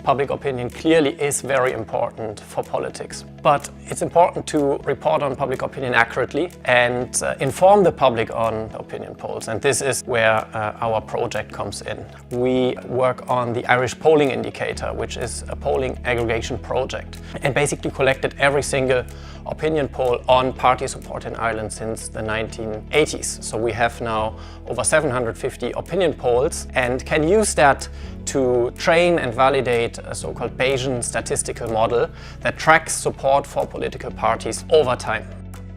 public opinion clearly is very important for politics. But it's important to report on public opinion accurately and inform the public on opinion polls. And this is where our project comes in. We work on the Irish polling indicator, which is a polling aggregation project, and basically collected every single opinion poll on party support in Ireland since the 1980s. So we have now over 750 opinion polls and can use that to train and validate a so-called Bayesian statistical model that tracks support for political parties over time.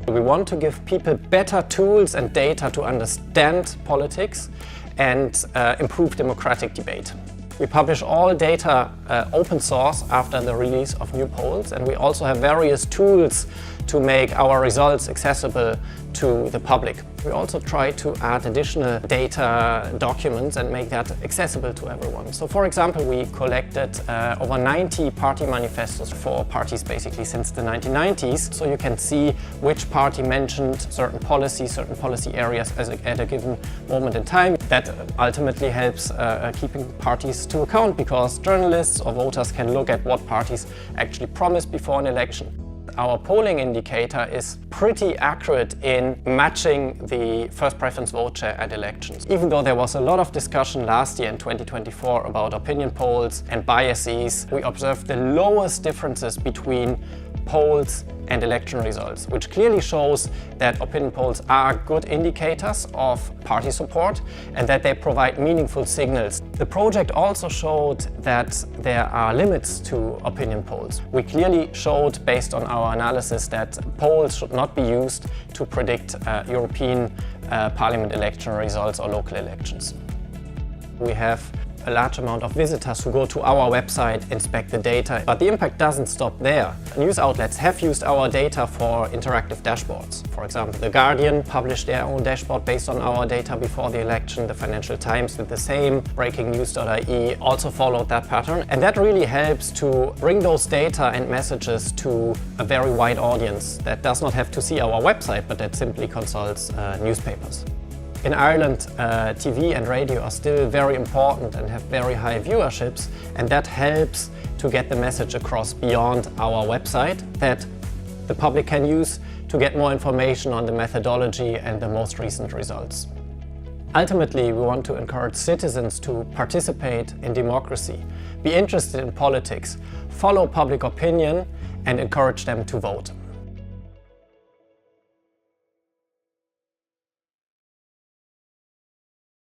We want to give people better tools and data to understand politics and improve democratic debate. We publish all data open source after the release of new polls, and we also have various tools to make our results accessible to the public. We also try to add additional data documents and make that accessible to everyone. So for example, we collected over 90 party manifestos for parties basically since the 1990s. So you can see which party mentioned certain policy areas at a given moment in time. That ultimately helps keeping parties to account, because journalists or voters can look at what parties actually promised before an election. Our polling indicator is pretty accurate in matching the first preference vote share at elections. Even though there was a lot of discussion last year in 2024 about opinion polls and biases, we observed the lowest differences between polls and election results, which clearly shows that opinion polls are good indicators of party support and that they provide meaningful signals. The project also showed that there are limits to opinion polls. We clearly showed, based on our analysis, that polls should not be used to predict European Parliament election results or local elections. We have a large amount of visitors who go to our website, inspect the data, but the impact doesn't stop there. News outlets have used our data for interactive dashboards. For example, The Guardian published their own dashboard based on our data before the election. The Financial Times did the same. BreakingNews.ie also followed that pattern. And that really helps to bring those data and messages to a very wide audience that does not have to see our website, but that simply consults newspapers. In Ireland, TV and radio are still very important and have very high viewerships, and that helps to get the message across beyond our website that the public can use to get more information on the methodology and the most recent results. Ultimately, we want to encourage citizens to participate in democracy, be interested in politics, follow public opinion, and encourage them to vote.